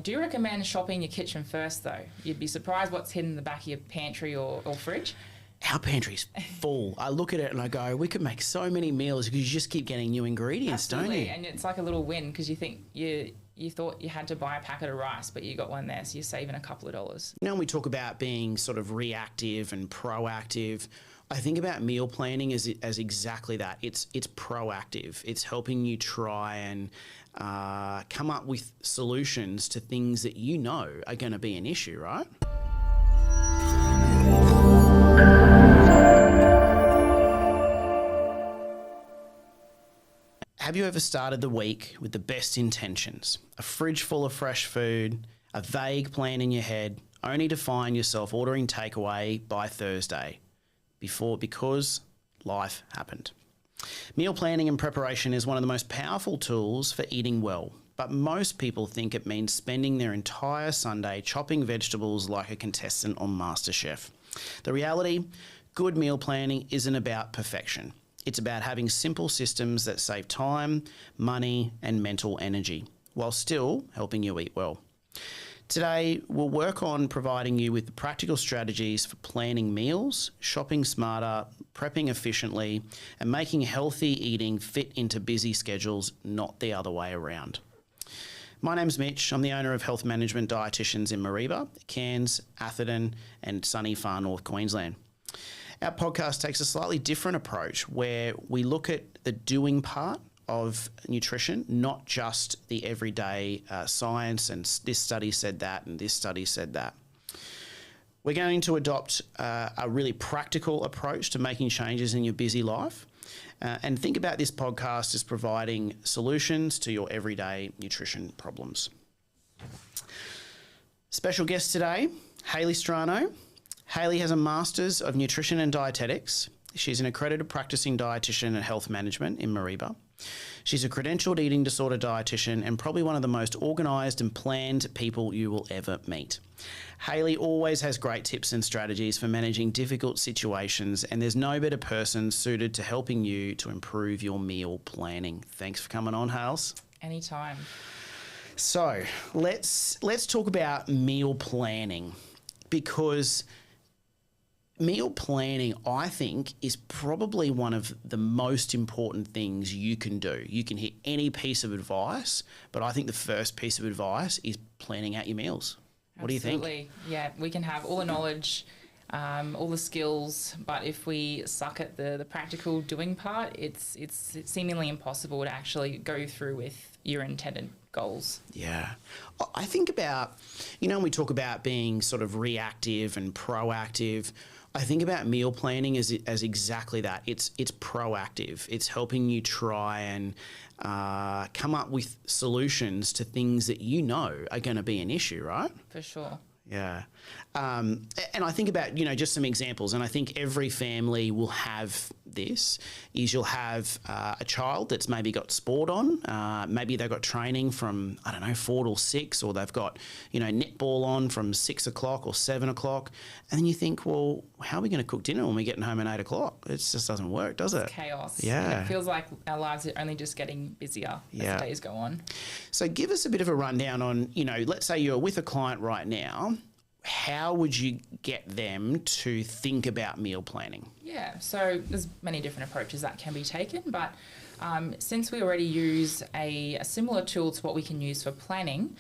do recommend shopping your kitchen first, though. You'd be surprised what's hidden in the back of your pantry or fridge. Our pantry's full. I look at it and I go, we could make so many meals because you just keep getting new ingredients, Absolutely. don't you? And it's like a little win because you think you thought you had to buy a packet of rice, but you got one there, so you're saving a couple of dollars. When we talk about being sort of reactive and proactive, I think about meal planning as exactly that. It's proactive. It's helping you try and come up with solutions to things that you know are going to be an issue, right? Have you ever started the week with the best intentions? A fridge full of fresh food, a vague plan in your head, only to find yourself ordering takeaway by Thursday because life happened. Meal planning and preparation is one of the most powerful tools for eating well, but most people think it means spending their entire Sunday chopping vegetables like a contestant on MasterChef. The reality, good meal planning isn't about perfection. It's about having simple systems that save time, money, and mental energy, while still helping you eat well. Today, we'll work on providing you with practical strategies for planning meals, shopping smarter, prepping efficiently, and making healthy eating fit into busy schedules, not the other way around. My name's Mitch. I'm the owner of Health Management Dietitians in Mareeba, Cairns, Atherton, and sunny Far North Queensland. Our podcast takes a slightly different approach where we look at the doing part of nutrition, not just the everyday science and this study said that and this study said that. We're going to adopt a really practical approach to making changes in your busy life and think about this podcast as providing solutions to your everyday nutrition problems. Special guest today, Hayley Strano. Hayley has a Master's of Nutrition and Dietetics. She's an accredited practicing dietitian at Health Management in Mareeba. She's a credentialed eating disorder dietitian and probably one of the most organised and planned people you will ever meet. Hayley always has great tips and strategies for managing difficult situations, and there's no better person suited to helping you to improve your meal planning. Thanks for coming on, Hales. Anytime. So let's talk about meal planning, because meal planning, I think, is probably one of the most important things you can do. You can hear any piece of advice, but I think the first piece of advice is planning out your meals. What do you think? Absolutely. Yeah, we can have all the knowledge, all the skills, but if we suck at the practical doing part, it's seemingly impossible to actually go through with your intended goals. Yeah. I think about, when we talk about being sort of reactive and proactive, I think about meal planning as exactly that. It's proactive. It's helping you try and come up with solutions to things that you know are going to be an issue, right? For sure. Yeah. And I think about, just some examples, and I think every family will have this, is you'll have a child that's maybe got sport on, maybe they've got training from, 4 till 6, or they've got, netball on from 6 o'clock or 7 o'clock, and then you think, well, how are we going to cook dinner when we're getting home at 8 o'clock? It just doesn't work, does it? It's chaos. Yeah. And it feels like our lives are only just getting busier as the days go on. So give us a bit of a rundown on, let's say you're with a client right now. How would you get them to think about meal planning? Yeah, so there's many different approaches that can be taken, but since we already use a similar tool to what we can use for planning,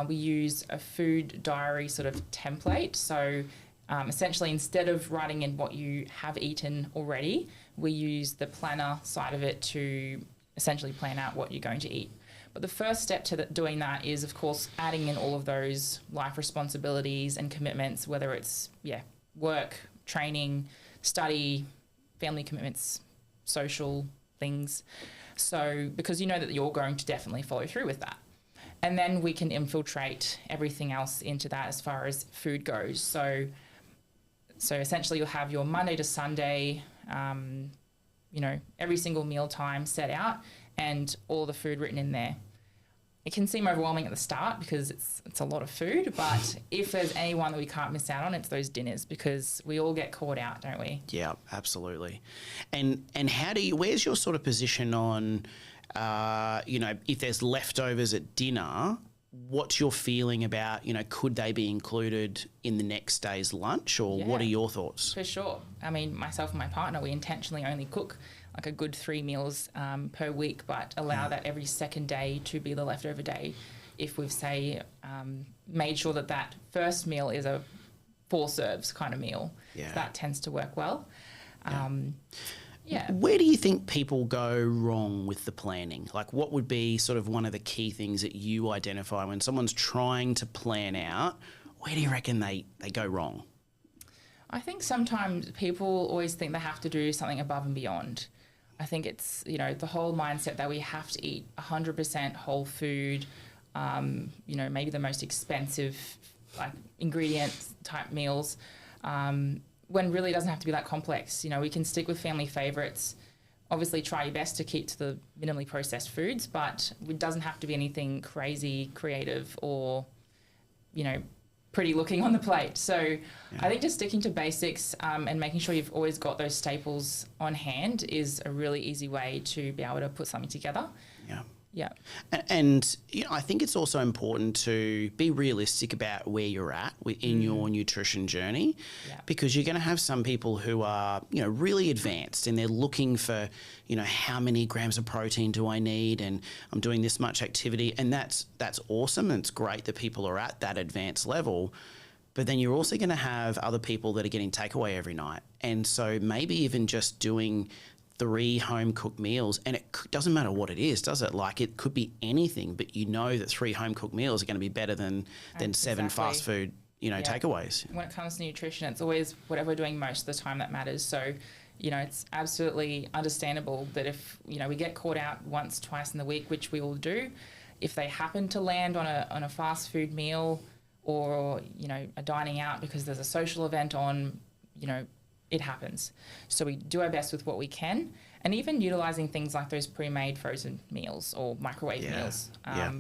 we use a food diary sort of template. So essentially, instead of writing in what you have eaten already, we use the planner side of it to essentially plan out what you're going to eat. But the first step to doing that is, of course, adding in all of those life responsibilities and commitments, whether it's, work, training, study, family commitments, social things. So because you know that you're going to definitely follow through with that. And then we can infiltrate everything else into that as far as food goes. So essentially you'll have your Monday to Sunday, every single meal time set out and all the food written in there. It can seem overwhelming at the start because it's a lot of food, but if there's any one that we can't miss out on, it's those dinners, because we all get caught out, don't we? Yeah, absolutely. And where's your sort of position on, if there's leftovers at dinner, what's your feeling about, could they be included in the next day's lunch, or what are your thoughts? For sure. I mean, myself and my partner, we intentionally only cook like a good 3 meals per week, but allow that every second day to be the leftover day if we've, say, made sure that first meal is a 4 serves kind of meal. Yeah. So that tends to work well. Where do you think people go wrong with the planning? Like, what would be sort of one of the key things that you identify when someone's trying to plan out? Where do you reckon they go wrong? I think sometimes people always think they have to do something above and beyond. I think it's, the whole mindset that we have to eat 100% whole food, maybe the most expensive like ingredients type meals, when really it doesn't have to be that complex. We can stick with family favourites. Obviously try your best to keep to the minimally processed foods, but it doesn't have to be anything crazy, creative or, pretty looking on the plate. So I think just sticking to basics and making sure you've always got those staples on hand is a really easy way to be able to put something together. Yeah. And I think it's also important to be realistic about where you're at in your nutrition journey, because you're going to have some people who are, really advanced and they're looking for, how many grams of protein do I need, and I'm doing this much activity, and that's awesome, and it's great that people are at that advanced level. But then you're also going to have other people that are getting takeaway every night, and so maybe even just doing 3 home-cooked meals, and it doesn't matter what it is, does it? Like, it could be anything, but that 3 home-cooked meals are going to be better than 7 fast food, takeaways. When it comes to nutrition, it's always whatever we're doing most of the time that matters. So, it's absolutely understandable that if, we get caught out once, twice in the week, which we all do, if they happen to land on a fast food meal or, a dining out because there's a social event on, it happens. So we do our best with what we can, and even utilising things like those pre-made frozen meals or microwave meals.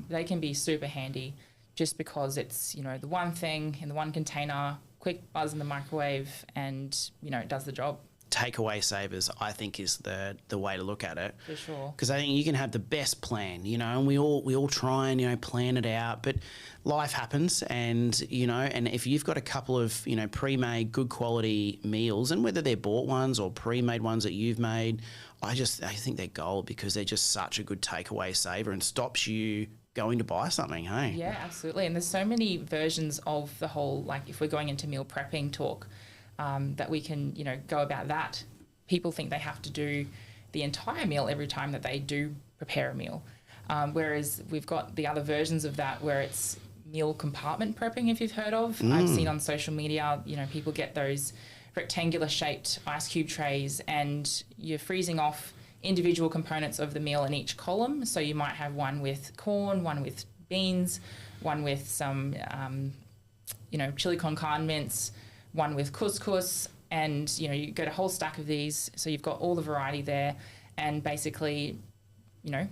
They can be super handy just because it's, the one thing in the one container, quick buzz in the microwave, and, it does the job. Takeaway savers, I think, is the way to look at it. For sure. Because I think you can have the best plan, and we all try and, plan it out, but life happens, and, and if you've got a couple of, pre-made good quality meals, and whether they're bought ones or pre-made ones that you've made, I think they're gold, because they're just such a good takeaway saver and stops you going to buy something, hey? Yeah, absolutely. And there's so many versions of the whole, like if we're going into meal prepping talk, that we can, go about that. People think they have to do the entire meal every time that they do prepare a meal. Whereas we've got the other versions of that where it's meal compartment prepping, if you've heard of. I've seen on social media, people get those rectangular shaped ice cube trays, and you're freezing off individual components of the meal in each column. So you might have one with corn, one with beans, one with some, chili con carne mince, one with couscous, and you get a whole stack of these, so you've got all the variety there, and basically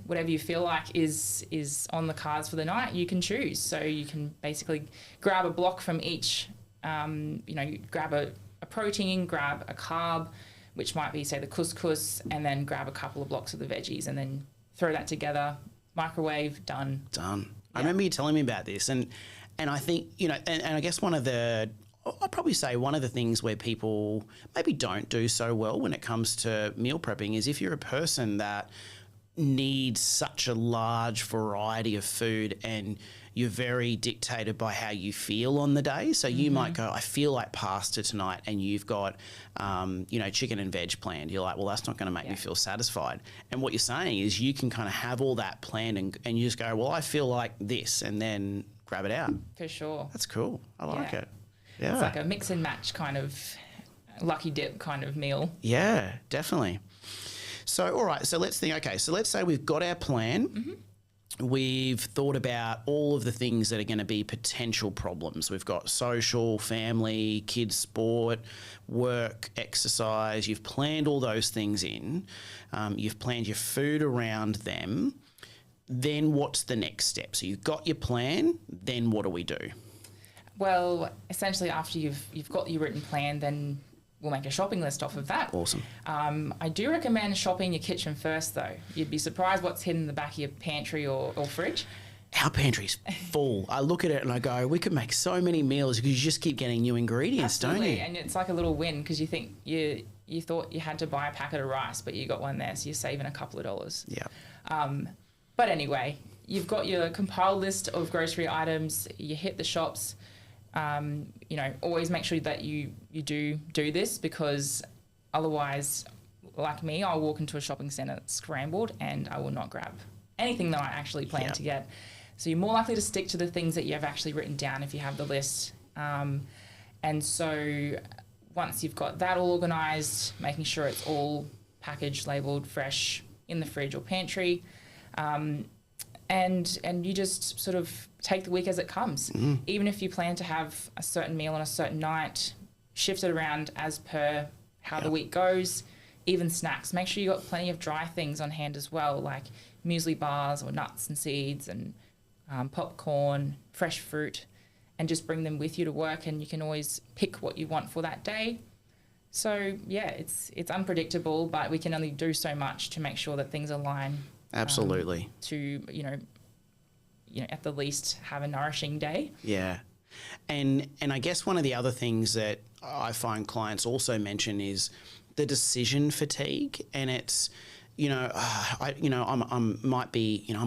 whatever you feel like is on the cards for the night, you can choose. So you can basically grab a block from each, you grab a protein, grab a carb, which might be, say, the couscous, and then grab a couple of blocks of the veggies, and then throw that together, microwave, done. I remember you telling me about this, and I think, and I guess I'd probably say one of the things where people maybe don't do so well when it comes to meal prepping is if you're a person that needs such a large variety of food and you're very dictated by how you feel on the day. So you might go, I feel like pasta tonight, and you've got, chicken and veg planned. You're like, well, that's not going to make me feel satisfied. And what you're saying is you can kind of have all that planned and you just go, well, I feel like this, and then grab it out. For sure. That's cool. I like it. Yeah. It's like a mix and match kind of lucky dip kind of meal. Yeah, definitely. So, all right, so let's think, okay, so let's say we've got our plan. We've thought about all of the things that are going to be potential problems. We've got social, family, kids' sport, work, exercise. You've planned all those things in. You've planned your food around them. Then what's the next step? So you've got your plan, then what do we do? Well, essentially after you've got your written plan, then we'll make a shopping list off of that. Awesome. I do recommend shopping your kitchen first, though. You'd be surprised what's hidden in the back of your pantry or fridge. our pantry's full. I look at it and I go, we could make so many meals because you just keep getting new ingredients, Absolutely. don't you? And it's like a little win because you think you thought you had to buy a packet of rice, but you got one there, so you're saving a couple of dollars. Yeah. But anyway, you've got your compiled list of grocery items. You hit the shops. Always make sure that you do this, because otherwise, like me, I'll walk into a shopping centre scrambled and I will not grab anything that I actually plan to get. So you're more likely to stick to the things that you have actually written down if you have the list. And so once you've got that all organised, making sure it's all packaged, labelled, fresh in the fridge or pantry, and you just sort of take the week as it comes. Even if you plan to have a certain meal on a certain night, shift it around as per how the week goes. Even snacks, make sure you've got plenty of dry things on hand as well, like muesli bars or nuts and seeds and popcorn, fresh fruit, and just bring them with you to work, and you can always pick what you want for that day. So yeah, it's unpredictable, but we can only do so much to make sure that things align. Absolutely. To at the least have a nourishing day. Yeah. And I guess one of the other things that I find clients also mention is the decision fatigue, and it's, I'm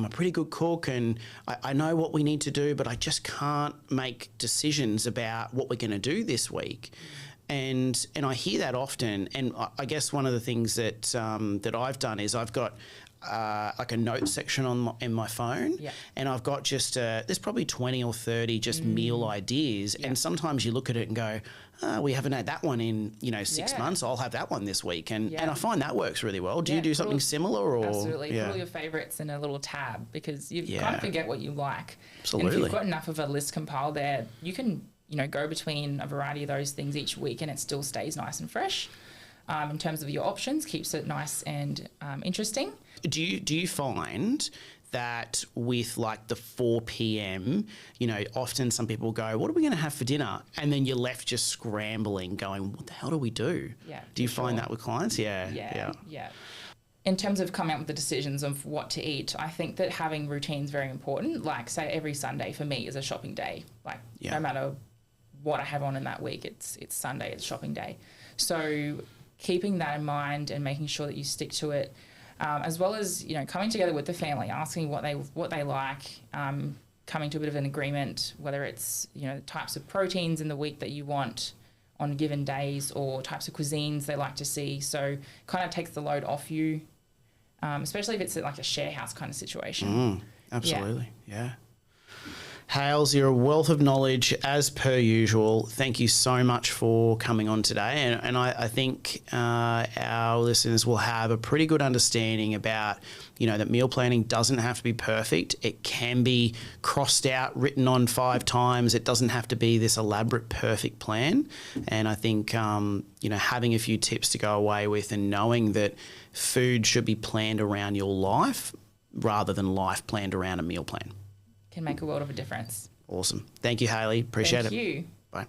a pretty good cook and I know what we need to do, but I just can't make decisions about what we're going to do this week. And I hear that often. And I guess one of the things that that I've done is I've got like a note section in my phone, and I've got just there's probably 20 or 30 just meal ideas, and sometimes you look at it and go, we haven't had that one in 6 months. I'll have that one this week, and I find that works really well. Do you do something similar? Or absolutely, put all your favourites in a little tab, because you kind of forget what you like. Absolutely. And if you've got enough of a list compiled there, you can go between a variety of those things each week, and it still stays nice and fresh. In terms of your options, keeps it nice and interesting. Do you find that with like the 4 p.m, often some people go, what are we going to have for dinner? And then you're left just scrambling going, what the hell do we do? Yeah. Do you find that with clients? Yeah. In terms of coming up with the decisions of what to eat, I think that having routine's very important. Like, say, every Sunday for me is a shopping day. Like, no matter what I have on in that week, it's Sunday, it's shopping day. So keeping that in mind and making sure that you stick to it, as well as coming together with the family, asking what they like, coming to a bit of an agreement, whether it's types of proteins in the week that you want on given days, or types of cuisines they like to see. So kind of takes the load off you, especially if it's like a share house kind of situation. Absolutely, yeah. Hales, you're a wealth of knowledge as per usual. Thank you so much for coming on today. And I think our listeners will have a pretty good understanding about, that meal planning doesn't have to be perfect. It can be crossed out, written on 5 times. It doesn't have to be this elaborate, perfect plan. And I think, having a few tips to go away with, and knowing that food should be planned around your life rather than life planned around a meal plan. Can make a world of a difference. Awesome. Thank you, Hayley. Appreciate it. Thank you. Bye.